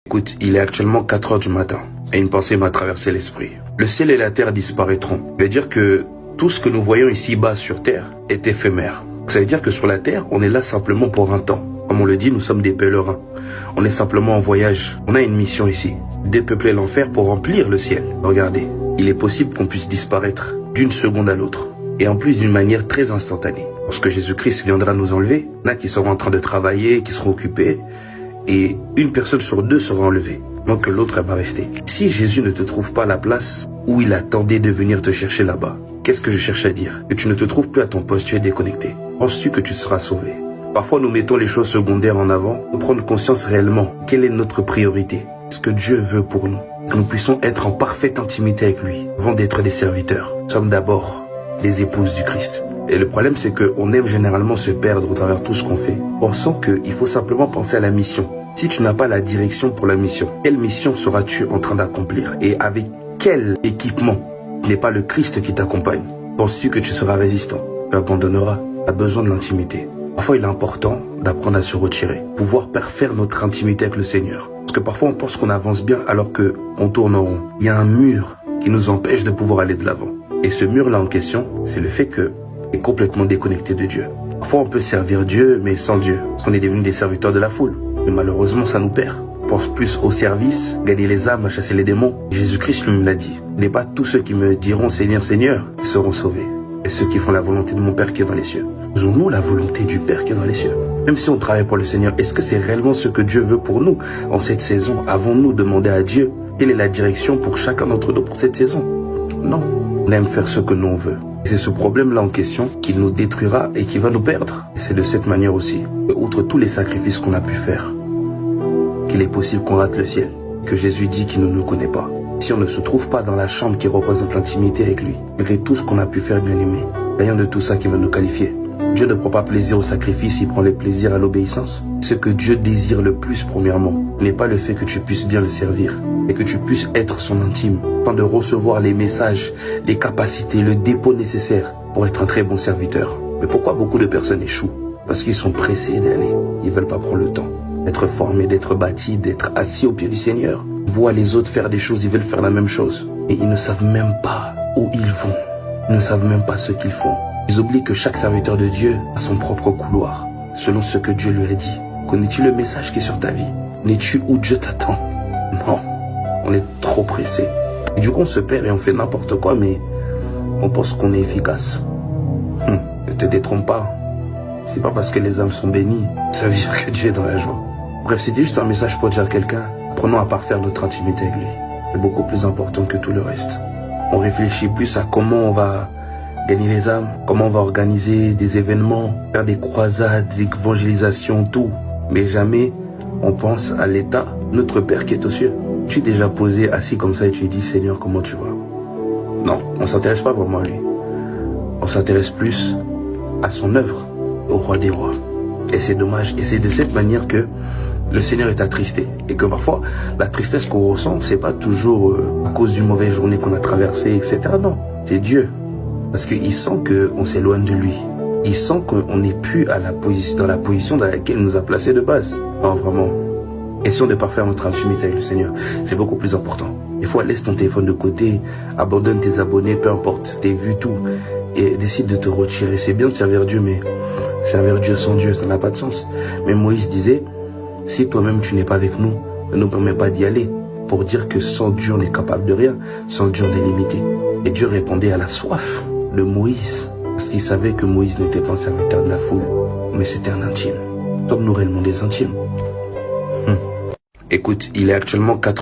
Écoute, il est actuellement 4 heures du matin et une pensée m'a traversé l'esprit. Le ciel et la terre disparaîtront. Ça veut dire que tout ce que nous voyons ici-bas sur terre est éphémère. Ça veut dire que sur la terre, on est là simplement pour un temps. Comme on le dit, nous sommes des pèlerins. On est simplement en voyage. On a une mission ici. Dépeupler l'enfer pour remplir le ciel. Regardez, il est possible qu'on puisse disparaître d'une seconde à l'autre. Et en plus d'une manière très instantanée. Lorsque Jésus-Christ viendra nous enlever, il y en a qui seront en train de travailler, qui seront occupés. Et une personne sur deux sera enlevée. Donc l'autre, elle va rester. Si Jésus ne te trouve pas la place où il attendait de venir te chercher là-bas, qu'est-ce que je cherche à dire? Que tu ne te trouves plus à ton poste, tu es déconnecté. Penses-tu que tu seras sauvé? Parfois, nous mettons les choses secondaires en avant pour prendre conscience réellement. Quelle est notre priorité? Ce que Dieu veut pour nous. Que nous puissions être en parfaite intimité avec lui, avant d'être des serviteurs. Nous sommes d'abord des épouses du Christ. Et le problème, c'est qu'on aime généralement se perdre au travers de tout ce qu'on fait. Pensons qu'il faut simplement penser à la mission. Si tu n'as pas la direction pour la mission, quelle mission seras-tu en train d'accomplir? Et avec quel équipement? Ce n'est pas le Christ qui t'accompagne. Penses-tu que tu seras résistant? Tu abandonneras. Tu as besoin de l'intimité. Parfois, il est important d'apprendre à se retirer. Pouvoir faire notre intimité avec le Seigneur. Parce que parfois, on pense qu'on avance bien alors qu'on tourne en rond. Il y a un mur qui nous empêche de pouvoir aller de l'avant. Et ce mur-là en question, c'est le fait qu'on est complètement déconnecté de Dieu. Parfois, on peut servir Dieu, mais sans Dieu. Parce qu'on est devenus des serviteurs de la foule. Mais malheureusement, ça nous perd. On pense plus au service, gagner les âmes, chasser les démons. Jésus-Christ lui l'a dit. Ce n'est pas tous ceux qui me diront Seigneur, Seigneur, qui seront sauvés. Et ceux qui font la volonté de mon Père qui est dans les cieux. Faisons-nous la volonté du Père qui est dans les cieux? Même si on travaille pour le Seigneur, est-ce que c'est réellement ce que Dieu veut pour nous en cette saison? Avons-nous demandé à Dieu quelle est la direction pour chacun d'entre nous pour cette saison? Non. On aime faire ce que nous on veut. Et c'est ce problème-là en question qui nous détruira et qui va nous perdre. Et c'est de cette manière aussi, outre tous les sacrifices qu'on a pu faire, qu'il est possible qu'on rate le ciel. Que Jésus dit qu'il ne nous connaît pas. Si on ne se trouve pas dans la chambre qui représente l'intimité avec lui, malgré tout ce qu'on a pu faire, bien aimé, rien de tout ça qui va nous qualifier. Dieu ne prend pas plaisir au sacrifice, il prend le plaisir à l'obéissance. Ce que Dieu désire le plus, premièrement, n'est pas le fait que tu puisses bien le servir, mais que tu puisses être son intime, afin de recevoir les messages, les capacités, le dépôt nécessaire pour être un très bon serviteur. Mais pourquoi beaucoup de personnes échouent? Parce qu'ils sont pressés d'aller. Ils veulent pas prendre le temps d'être formés, d'être bâtis, d'être assis au pied du Seigneur. Ils voient les autres faire des choses, ils veulent faire la même chose. Et ils ne savent même pas où ils vont. Ils ne savent même pas ce qu'ils font. Ils oublient que chaque serviteur de Dieu a son propre couloir, selon ce que Dieu lui a dit. Connais-tu le message qui est sur ta vie? Connais-tu où Dieu t'attend? Non, on est trop pressé. Et du coup, on se perd et on fait n'importe quoi, mais on pense qu'on est efficace. Ne te détrompe pas. C'est pas parce que les âmes sont bénies, ça veut dire que Dieu est dans la joie. Bref, c'était juste un message pour dire à quelqu'un, prenons à parfaire notre intimité avec lui. C'est beaucoup plus important que tout le reste. On réfléchit plus à comment on va gagner les âmes, comment on va organiser des événements, faire des croisades, des évangélisations, tout. Mais jamais on pense à l'État, notre Père qui est aux cieux. Tu es déjà posé, assis comme ça et tu lui dis, Seigneur, comment tu vas? Non, on s'intéresse pas vraiment à lui. On s'intéresse plus à son œuvre, au roi des rois. Et c'est dommage. Et c'est de cette manière que le Seigneur est attristé. Et que parfois, la tristesse qu'on ressent, c'est pas toujours à cause d'une mauvaise journée qu'on a traversée, etc. Non, c'est Dieu. Parce qu'il sent qu'on s'éloigne de lui. Il sent qu'on n'est plus à dans la position dans laquelle il nous a placés de base. Non, vraiment. Essayons de parfaire notre intimité avec le Seigneur. C'est beaucoup plus important. Des fois, laisse ton téléphone de côté, abandonne tes abonnés, peu importe, tes vues, tout. Et décide de te retirer. C'est bien de servir Dieu, mais servir Dieu sans Dieu, ça n'a pas de sens. Mais Moïse disait, si toi-même tu n'es pas avec nous, ne nous permets pas d'y aller. Pour dire que sans Dieu, on n'est capable de rien. Sans Dieu, on est limité. Et Dieu répondait à la soif de Moïse. Parce qu'il savait que Moïse n'était pas un serviteur de la foule, mais c'était un intime. Sommes-nous réellement des intimes? Écoute, il est actuellement 4